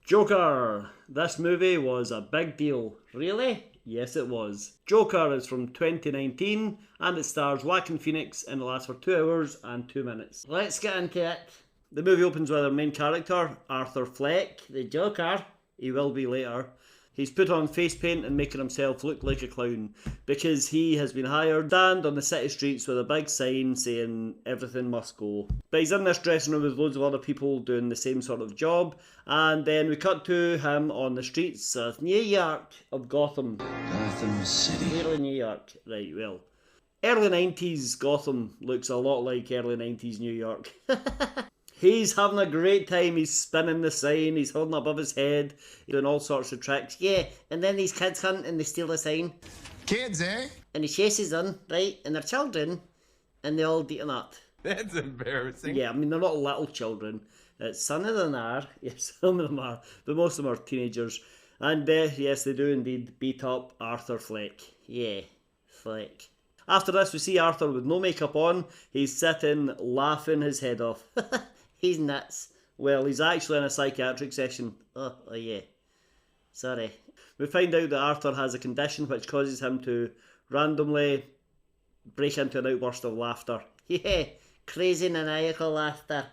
Joker! This movie was a big deal. Really? Yes, it was. Joker is from 2019 and it stars Joaquin Phoenix and it lasts for 2 hours and 2 minutes. Let's get into it. The movie opens with our main character, Arthur Fleck, the Joker. He will be later. He's put on face paint and making himself look like a clown because he has been hired to stand on the city streets with a big sign saying everything must go. But he's in this dressing room with loads of other people doing the same sort of job, and then we cut to him on the streets of New York, of Gotham. Gotham City. Early New York, right, well. Early 90s Gotham looks a lot like early 90s New York. He's having a great time, he's spinning the sign, he's holding it above his head, doing all sorts of tricks. Yeah, and then these kids hunt and they steal the sign. Kids, eh? And he chases them, right? And they're children, and they all beat him up. That's embarrassing. Yeah, I mean, they're not little children. Some of them are, yes, some of them are, but most of them are teenagers. And yes, they do indeed beat up Arthur Fleck. Yeah, Fleck. After this, we see Arthur with no makeup on. He's sitting laughing his head off. He's nuts. Well, he's actually in a psychiatric session. Oh yeah. Sorry. We find out that Arthur has a condition which causes him to randomly break into an outburst of laughter. Yeah, crazy maniacal laughter.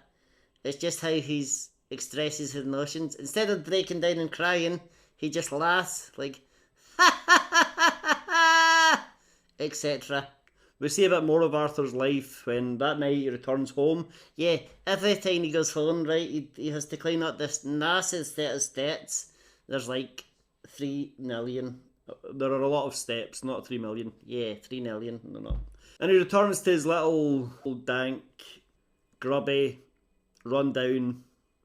It's just how he expresses his emotions. Instead of breaking down and crying, he just laughs like etc. We see a bit more of Arthur's life when that night he returns home. Yeah, every time he goes home, right, he has to climb up this massive set of steps. There's like 3 million. There are a lot of steps, not 3 million. Yeah, 3 million. No. And he returns to his little dank, grubby, run down,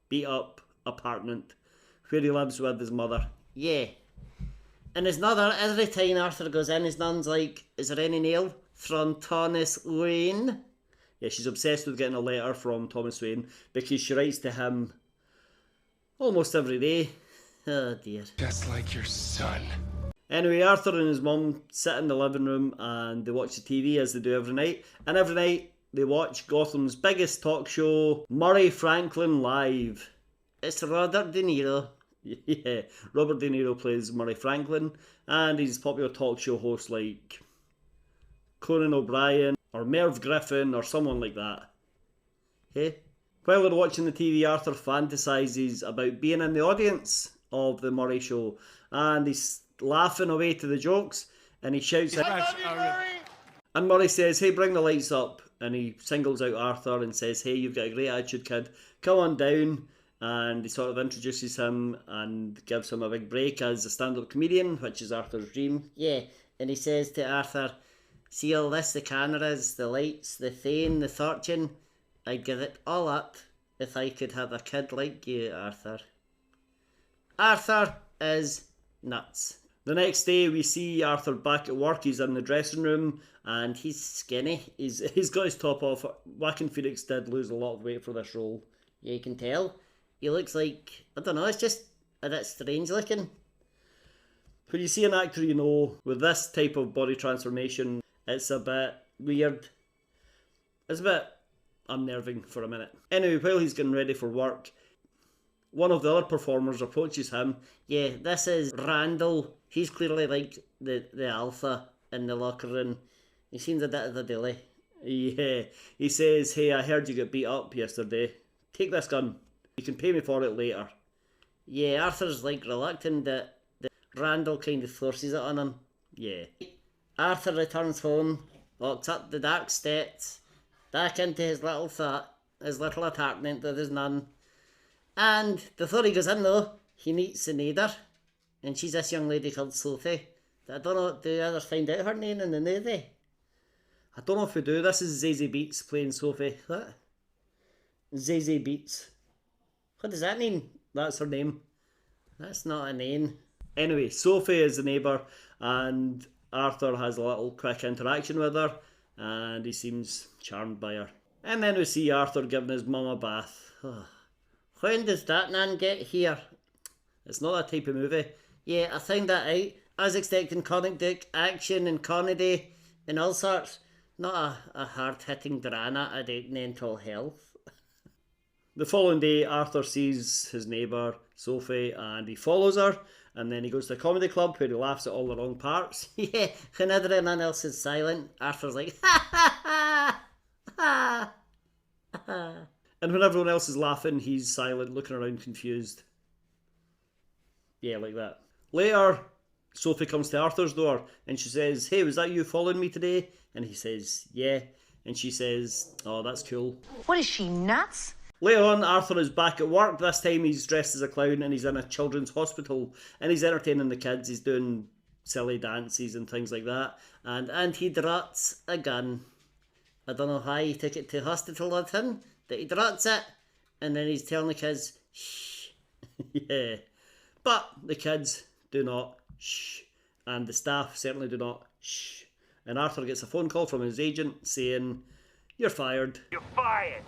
beat up apartment where he lives with his mother. Yeah. And his mother, every time Arthur goes in, his nan's like, is there any nail from Thomas Wayne? Yeah, she's obsessed with getting a letter from Thomas Wayne because she writes to him almost every day. Oh dear. Just like your son. Anyway, Arthur and his mum sit in the living room and they watch the TV as they do every night. And every night they watch Gotham's biggest talk show, Murray Franklin Live. It's Robert De Niro. Yeah, Robert De Niro plays Murray Franklin and he's popular talk show hosts like Conan O'Brien or Merv Griffin or someone like that. Hey? While they're watching the TV, Arthur fantasises about being in the audience of the Murray show and he's laughing away to the jokes and he shouts out, and Murray says, hey, bring the lights up, and he singles out Arthur and says, hey, you've got a great attitude, kid, come on down. And he sort of introduces him and gives him a big break as a stand-up comedian, which is Arthur's dream. Yeah, and he says to Arthur, see all this, the cameras, the lights, the fame, the fortune, I'd give it all up if I could have a kid like you, Arthur. Arthur is nuts. The next day we see Arthur back at work. He's in the dressing room and He's skinny. he's got his top off. Joaquin Phoenix did lose a lot of weight for this role. Yeah, you can tell. He looks like, I don't know, it's just a bit strange looking. When you see an actor you know with this type of body transformation, it's a bit weird. It's a bit unnerving for a minute. Anyway, while he's getting ready for work, one of the other performers approaches him. Yeah, this is Randall. He's clearly like the alpha in the locker room. He seems a bit of a bully. Yeah, he says, hey, I heard you got beat up yesterday. Take this gun. You can pay me for it later. Yeah, Arthur's like reluctant that Randall kind of forces it on him. Yeah. Arthur returns home, walks up the dark steps, back into his little flat, his little apartment with his nun. And before he goes in though, he meets the neighbour, and she's this young lady called Sophie. I don't know, do you ever find out her name in the movie? I don't know if we do. This is Zazie Beetz playing Sophie. What? Zazie Beetz. What does that mean? That's her name. That's not a name. Anyway, Sophie is the neighbour and Arthur has a little quick interaction with her and he seems charmed by her. And then we see Arthur giving his mum a bath. When does that nan get here? It's not that type of movie. Yeah, I found that out. I was expecting comic book action and comedy and all sorts. Not a hard-hitting drama about mental health. The following day, Arthur sees his neighbour, Sophie, and he follows her, and then he goes to a comedy club where he laughs at all the wrong parts. Yeah, when everyone else is silent, Arthur's like, ha ha ha, ha ha. And when everyone else is laughing, he's silent, looking around confused. Yeah, like that. Later, Sophie comes to Arthur's door and she says, "Hey, was that you following me today?" And he says, "Yeah." And she says, "Oh, that's cool." What is she, nuts? Later on, Arthur is back at work. This time he's dressed as a clown and he's in a children's hospital and he's entertaining the kids. He's doing silly dances and things like that. And he drops a gun. I don't know how he took it to hospital with him, that he drops it, and then he's telling the kids, shh. Yeah. But the kids do not shh. And the staff certainly do not shh. And Arthur gets a phone call from his agent saying, "You're fired." You're fired.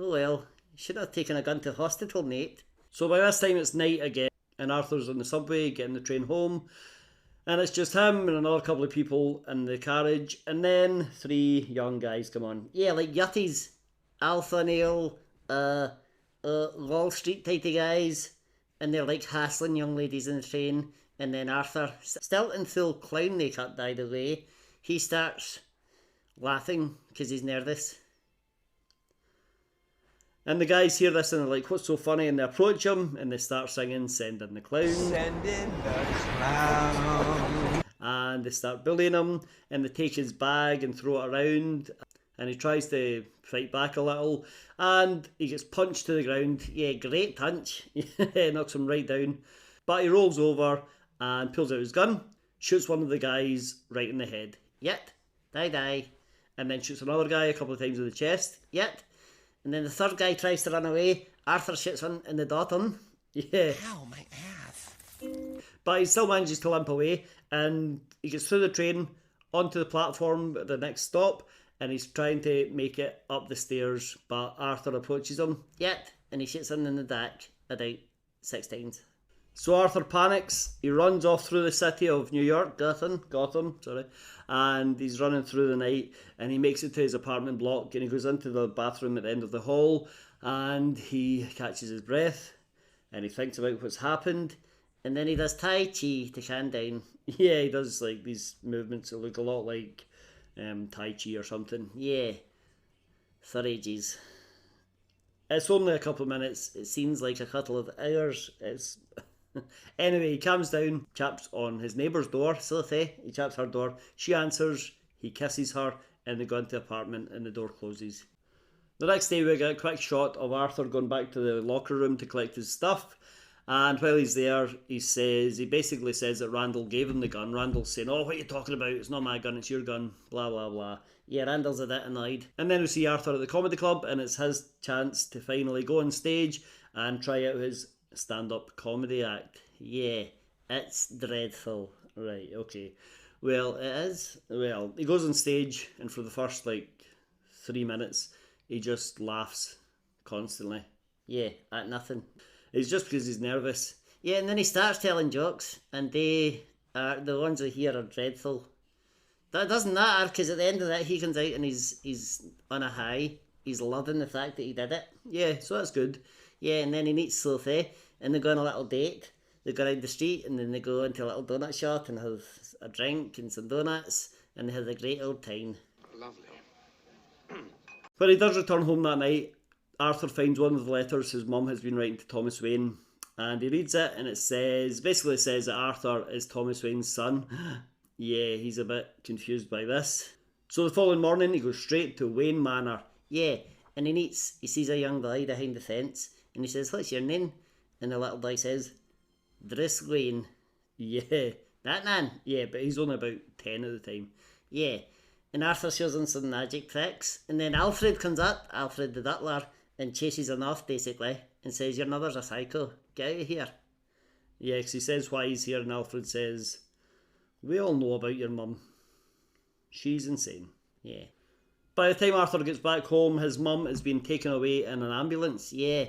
Oh well, should have taken a gun to hospital, mate. So by this time it's night again, and Arthur's on the subway getting the train home, and it's just him and another couple of people in the carriage, and then 3 young guys come on. Yeah, like yutties, alpha male, Wall Street type of guys, and they're like hassling young ladies in the train, and then Arthur, still in full clown makeup by the way, he starts laughing because he's nervous. And the guys hear this and they're like, "What's so funny?" And they approach him and they start singing "Send in the Clown." Send in the clown. And they start bullying him and they take his bag and throw it around. And he tries to fight back a little and he gets punched to the ground. Yeah, great punch. Knocks him right down. But he rolls over and pulls out his gun, shoots one of the guys right in the head. Yet, die. And then shoots another guy a couple of times in the chest. Yet. And then the third guy tries to run away. Arthur shoots one in the bottom. Yeah. Ow, my ass. But he still manages to limp away and he gets through the train onto the platform at the next stop and he's trying to make it up the stairs, but Arthur approaches him. Yet. And he shoots him in the back about 6 times. So Arthur panics, he runs off through the city of New York, Gotham, and he's running through the night and he makes it to his apartment block and he goes into the bathroom at the end of the hall and he catches his breath and he thinks about what's happened and then he does Tai Chi to calm down. Yeah, he does like these movements that look a lot like Tai Chi or something. Yeah, for ages. It's only a couple of minutes, it seems like a couple of hours. It's anyway, he calms down, taps on his neighbour's door, Sophie. he taps her door, she answers, he kisses her, and they go into the apartment and the door closes. The next day we get a quick shot of Arthur going back to the locker room to collect his stuff, and while he's there, he basically says that Randall gave him the gun. Randall's saying, "Oh, what are you talking about? It's not my gun, it's your gun, blah blah blah." Yeah, Randall's a bit annoyed. And then we see Arthur at the comedy club and it's his chance to finally go on stage and try out his stand-up comedy act. Yeah, it's dreadful. Right, okay. Well, it is. Well, he goes on stage and for the first 3 minutes he just laughs constantly. Yeah, at nothing. It's just because he's nervous. Yeah, and then he starts telling jokes and the ones I hear are dreadful. That doesn't matter because at the end of that he comes out and he's on a high. He's loving the fact that he did it. Yeah, so that's good. Yeah, and then he meets Sophie and they go on a little date. They go around the street and then they go into a little donut shop and have a drink and some donuts and they have a great old time. Lovely. When he does return home that night, Arthur finds one of the letters his mum has been writing to Thomas Wayne and he reads it and it basically says that Arthur is Thomas Wayne's son. Yeah, he's a bit confused by this. So the following morning he goes straight to Wayne Manor. Yeah, and he sees a young boy behind the fence and he says, "What's your name?" And the little boy says, "Bruce Wayne." Yeah. That man? Yeah, but he's only about 10 at the time. Yeah. And Arthur shows him some magic tricks. And then Alfred comes up, Alfred the butler, and chases him off basically and says, "Your mother's a psycho. Get out of here." Yeah, because he says why he's here and Alfred says, "We all know about your mum. She's insane." Yeah. By the time Arthur gets back home, his mum is being taken away in an ambulance. Yeah.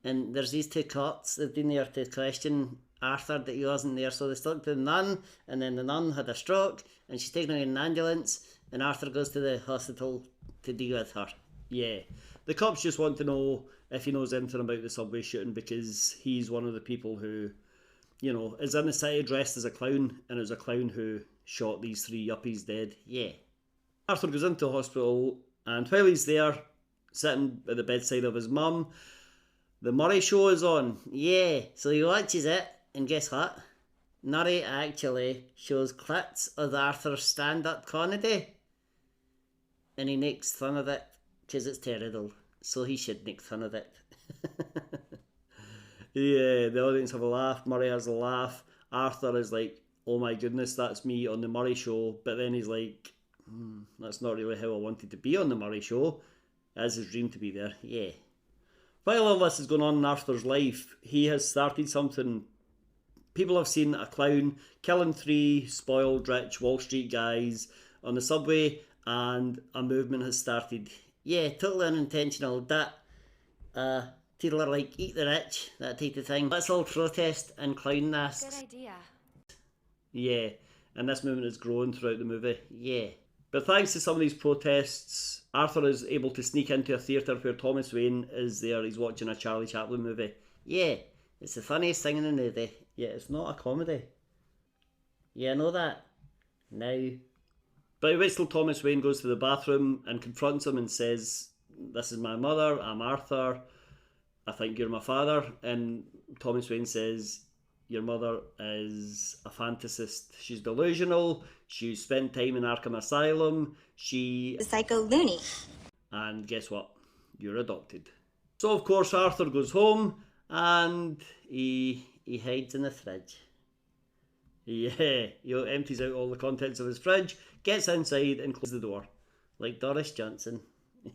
And there's these 2 cops that have been there to question Arthur that he wasn't there. So they stuck to the nun, and then the nun had a stroke, and she's taken away in an ambulance, and Arthur goes to the hospital to deal with her. Yeah. The cops just want to know if he knows anything about the subway shooting because he's one of the people who, you know, is in the city dressed as a clown, and it was a clown who shot these 3 yuppies dead. Yeah. Arthur goes into hospital, and while he's there, sitting at the bedside of his mum, the Murray Show is on. Yeah, so he watches it, and guess what? Murray actually shows clips of Arthur's stand-up comedy, and he makes fun of it because it's terrible, so he should make fun of it. Yeah, the audience have a laugh, Murray has a laugh, Arthur is like, oh my goodness, that's me on the Murray Show, but then he's like, that's not really how I wanted to be on the Murray Show, as his dream to be there. Yeah. While all this is going on in Arthur's life, he has started something. People have seen a clown killing 3 spoiled rich Wall Street guys on the subway, and a movement has started. Yeah, totally unintentional. That, people are like, eat the rich, that type of thing. Let's all protest and clown masks. Good idea. Yeah, and this movement is growing throughout the movie. Yeah. But thanks to some of these protests, Arthur is able to sneak into a theatre where Thomas Wayne is there. He's watching a Charlie Chaplin movie. Yeah, it's the funniest thing in the movie. Yeah, it's not a comedy. Yeah, I know that. Now. But he waits till Thomas Wayne goes to the bathroom and confronts him and says, this is my mother, I'm Arthur, I think you're my father. And Thomas Wayne says, your mother is a fantasist. She's delusional. She spent time in Arkham Asylum. She... The psycho loony. And guess what? You're adopted. So, of course, Arthur goes home and he hides in the fridge. Yeah, he empties out all the contents of his fridge, gets inside and closes the door. Like Doris Johnson.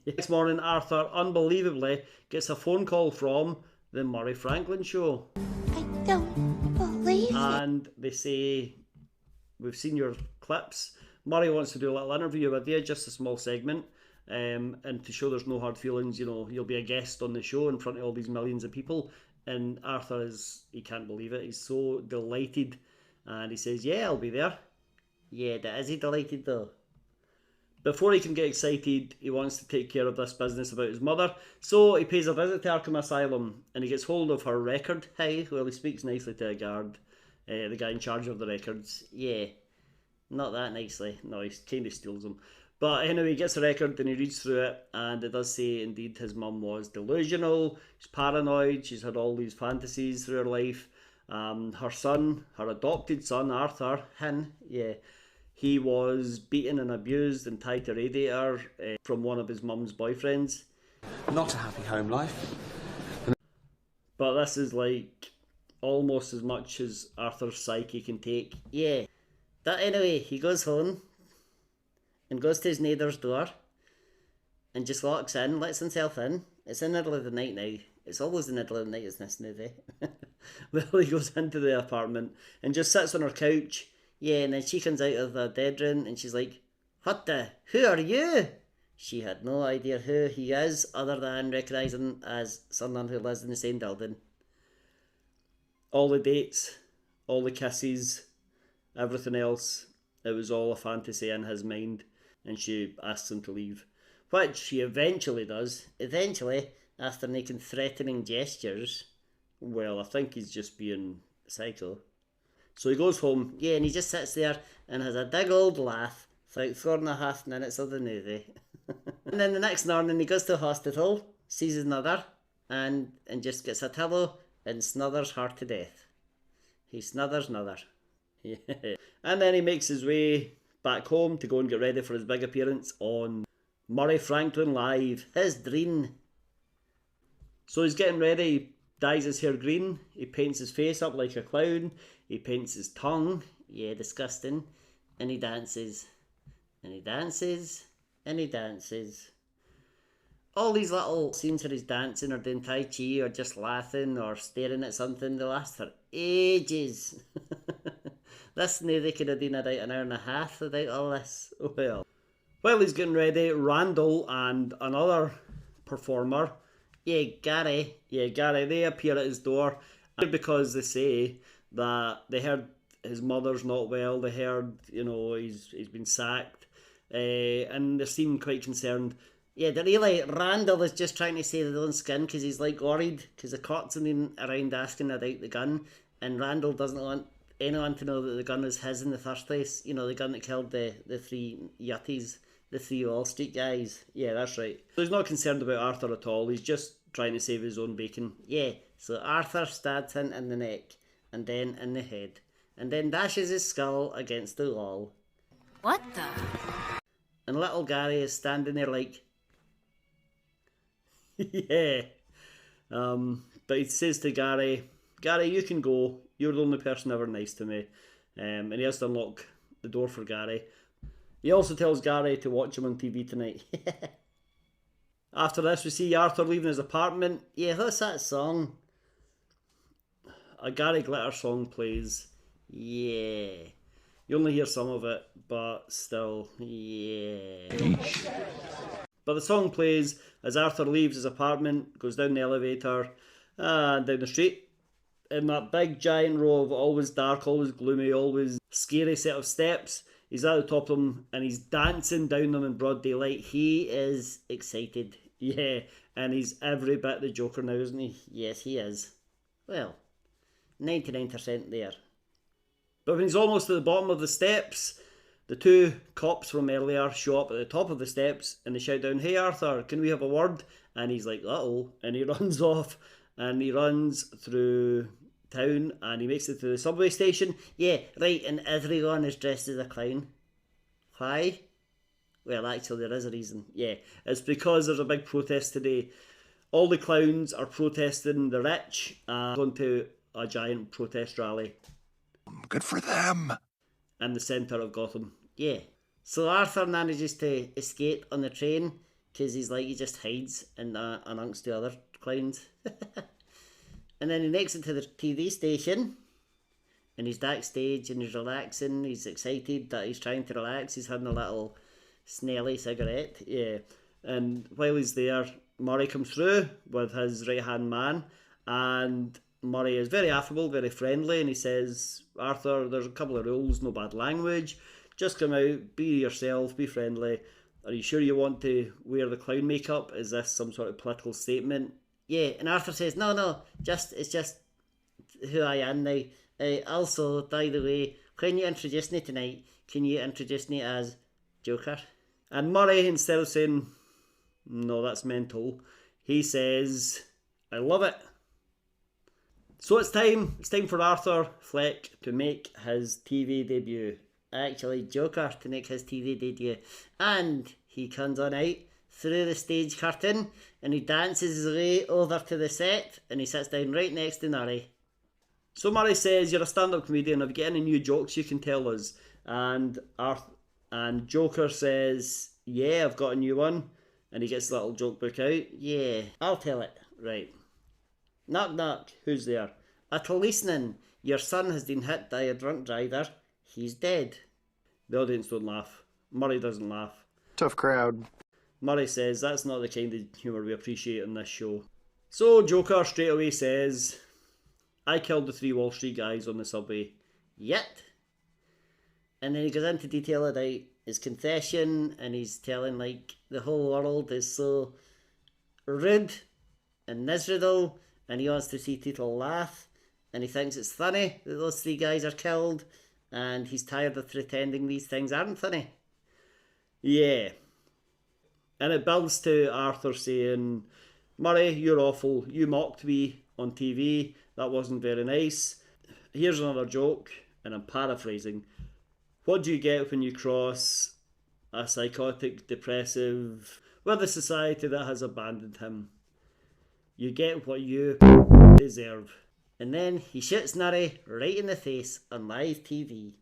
Next morning, Arthur, unbelievably, gets a phone call from the Murray Franklin show. I don't believe it. And they say, we've seen your clips. Murray wants to do a little interview with you, just a small segment. And to show there's no hard feelings, you know, you'll be a guest on the show in front of all these millions of people. And Arthur he can't believe it. He's so delighted. And he says, yeah, I'll be there. Yeah, is he delighted though? Before he can get excited, he wants to take care of this business about his mother. So he pays a visit to Arkham Asylum and he gets hold of her record. Hey, well, he speaks nicely to a guard, the guy in charge of the records. Yeah, not that nicely. No, he kind of steals them. But anyway, he gets the record and he reads through it, and it does say indeed his mum was delusional, she's paranoid, she's had all these fantasies through her life. Her son, her adopted son, Arthur, he was beaten and abused and tied to a radiator from one of his mum's boyfriends. Not a happy home life. But this is like almost as much as Arthur's psyche can take. Yeah. But anyway, he goes home and goes to his neighbour's door and just locks in, lets himself in. It's in the middle of the night now. It's always in the middle of the night in this movie. Well, he goes into the apartment and just sits on her couch. Yeah, and then she comes out of the bedroom and she's like, who are you? She had no idea who he is other than recognising as someone who lives in the same building. All the dates, all the kisses, everything else, it was all a fantasy in his mind, and she asks him to leave, which she eventually does. Eventually, after making threatening gestures. Well, I think he's just being psycho. So he goes home. Yeah, and he just sits there and has a big old laugh for like 4.5 minutes of the movie. And then the next morning he goes to the hospital, sees his mother, and just gets a pillow and snothers her to death. He snothers mother. Yeah. And then he makes his way back home to go and get ready for his big appearance on Murray Franklin Live, his dream. So he's getting ready, he dyes his hair green, he paints his face up like a clown, he paints his tongue, yeah, disgusting, and he dances, and he dances, and he dances. All these little scenes where he's dancing or doing Tai Chi or just laughing or staring at something, they last for ages. This movie could have been about an hour and a half without all this. Well, while he's getting ready, Randall and another performer, Gary, they appear at his door because they say that they heard his mother's not well, they heard, he's been sacked, and they seem quite concerned. Yeah, but really, Randall is just trying to save his own skin because he's like worried because the cops are around asking about the gun, and Randall doesn't want anyone to know that the gun is his in the first place. You know, the gun that killed the three yuppies, the three Wall Street guys. Yeah, that's right. So he's not concerned about Arthur at all. He's just trying to save his own bacon. Yeah, so Arthur stabs him in the neck, and then in the head, and then dashes his skull against the wall. What the? And little Gary is standing there like, yeah. But he says to Gary, you can go. You're the only person ever nice to me. And he has to unlock the door for Gary. He also tells Gary to watch him on TV tonight. After this, we see Arthur leaving his apartment. Yeah, what's that song? A Gary Glitter song plays. Yeah. You only hear some of it, but still, yeah. But the song plays as Arthur leaves his apartment, goes down the elevator, and down the street. In that big giant row of always dark, always gloomy, always scary set of steps, he's at the top of them and he's dancing down them in broad daylight. He is excited. Yeah, and he's every bit the Joker now, isn't he? Yes, he is. Well, 99% there. But when he's almost at the bottom of the steps, the two cops from earlier show up at the top of the steps and they shout down, "Hey Arthur, can we have a word?" And he's like, "Uh-oh," and he runs off and he runs through town and he makes it to the subway station. Yeah, right, and everyone is dressed as a clown. Why? Well, actually there is a reason. Yeah, it's because there's a big protest today. All the clowns are protesting the rich and going to a giant protest rally. Good for them. In the centre of Gotham. Yeah. So Arthur manages to escape on the train because he just hides amongst the other clowns. And then he makes it to the TV station and he's backstage and he's relaxing. He's excited that he's trying to relax. He's having a little snelly cigarette. Yeah. And while he's there, Murray comes through with his right hand man, and Murray is very affable, very friendly, and he says, "Arthur, there's a couple of rules, no bad language. Just come out, be yourself, be friendly. Are you sure you want to wear the clown makeup? Is this some sort of political statement?" Yeah, and Arthur says, no, it's just who I am now. Also, by the way, when you introduce me tonight, can you introduce me as Joker? And Murray, instead of saying, "No, that's mental," he says, "I love it." So it's time for Arthur Fleck to make his TV debut. Actually, Joker to make his TV debut. And he comes on out through the stage curtain and he dances his way over to the set and he sits down right next to Murray. So Murray says, "You're a stand-up comedian. Have you got any new jokes you can tell us?" And Joker says, "Yeah, I've got a new one." And he gets the little joke book out. "Yeah, I'll tell it." Right. "Knock knock, who's there?" "A policeman. Your son has been hit by a drunk driver. He's dead." The audience don't laugh. Murray doesn't laugh. Tough crowd. Murray says, "That's not the kind of humour we appreciate on this show." So Joker straight away says, "I killed the three Wall Street guys on the subway." Yet. And then he goes into detail about his confession and he's telling the whole world is so rude and miserable and he wants to see people laugh and he thinks it's funny that those three guys are killed and he's tired of pretending these things aren't funny. Yeah. And it builds to Arthur saying, "Murray, you're awful. You mocked me on TV. That wasn't very nice. Here's another joke," and I'm paraphrasing. "What do you get when you cross a psychotic, depressive, with a society that has abandoned him? You get what you deserve." And then he shoots Murray right in the face on live TV.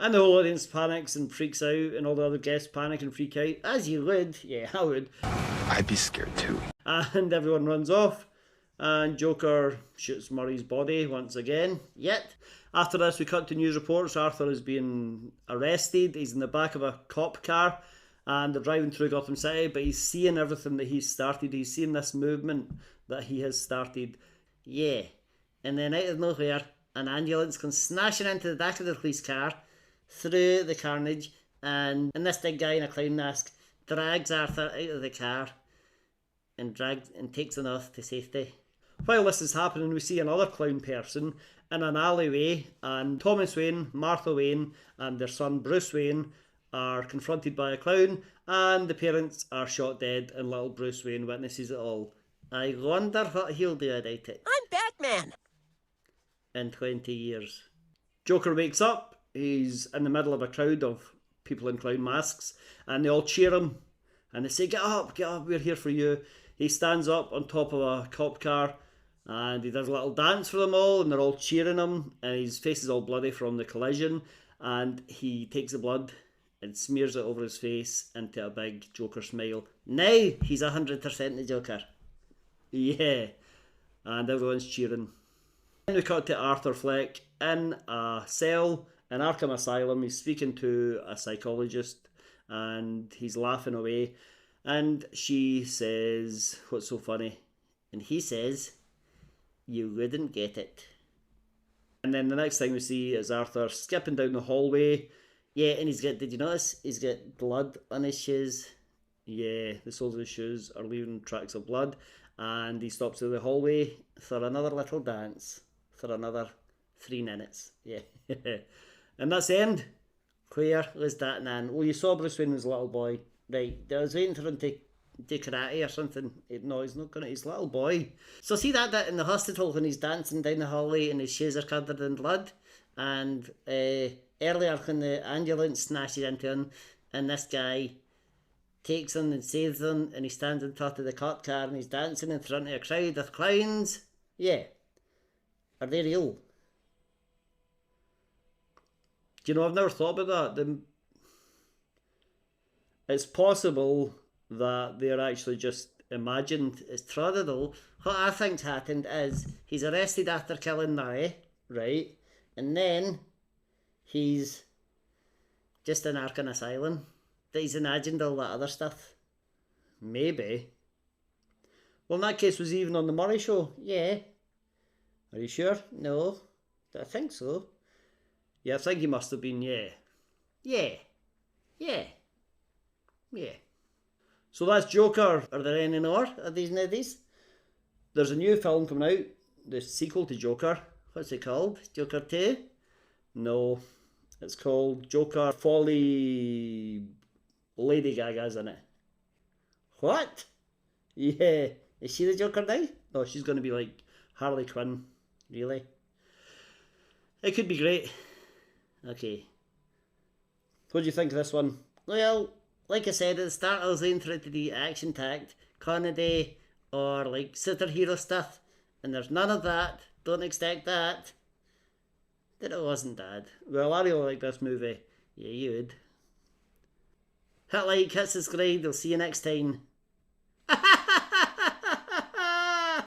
And the whole audience panics and freaks out, and all the other guests panic and freak out, as you would. Yeah, I would. I'd be scared too. And everyone runs off, and Joker shoots Murray's body once again. Yet, after this we cut to news reports. Arthur is being arrested. He's in the back of a cop car, and they're driving through Gotham City, but he's seeing everything that he's started. He's seeing this movement that he has started. Yeah. And then out of nowhere, an ambulance comes smashing into the back of the police car, through the carnage, and this big guy in a clown mask drags Arthur out of the car and takes him off to safety. While this is happening, we see another clown person in an alleyway, and Thomas Wayne, Martha Wayne, and their son Bruce Wayne are confronted by a clown, and the parents are shot dead, and little Bruce Wayne witnesses it all. I wonder what he'll do about it I'm Batman. in 20 years. Joker wakes up, he's in the middle of a crowd of people in clown masks, and they all cheer him, and they say, get up, we're here for you. He stands up on top of a cop car, and he does a little dance for them all, and they're all cheering him, and his face is all bloody from the collision, and he takes the blood and smears it over his face into a big Joker smile. Now he's 100% the Joker. Yeah, and everyone's cheering. Then we cut to Arthur Fleck in a cell in Arkham Asylum. He's speaking to a psychologist, and he's laughing away, and she says, what's so funny? And he says, you wouldn't get it. And then the next thing we see is Arthur skipping down the hallway. Yeah, and did you notice? He's got blood on his shoes. Yeah, the soles of his shoes are leaving tracks of blood, and he stops in the hallway For another little dance. For another 3 minutes. Yeah. And that's the end. Where was that man? Well, you saw Bruce Wayne was a little boy. Right, I was waiting for him to do karate or something. No, he's not gonna. He's a little boy. So see that in the hospital when he's dancing down the hallway and his shoes are covered in blood? And earlier when the ambulance smashes into him and this guy takes him and saves him and he stands on top of the cop car and he's dancing in front of a crowd of clowns. Yeah. Are they real? Do you know, I've never thought about that. It's possible that they're actually just imagined. It's true though. What I think's happened is he's arrested after killing Murray, right? And then he's just in Arkham Asylum. That he's imagined all that other stuff. Maybe. Well, in that case, was he even on the Murray Show? Yeah. Are you sure? No. I think so. Yeah, I think he must have been, yeah. Yeah. Yeah. Yeah. So that's Joker. Are there any more of these nuddies? There's a new film coming out, the sequel to Joker. What's it called? Joker 2? No, it's called Joker Folie. Lady Gaga's in it. What? Yeah. Is she the Joker now? No, she's going to be like Harley Quinn. Really? It could be great. Okay. What do you think of this one? Well, like I said at the start, I was aiming for it to be action-packed, comedy, or like superhero stuff, and there's none of that. Don't expect that. That it wasn't bad. Well, I really like this movie. Yeah, you would. Hit like, hit subscribe, I'll see you next time.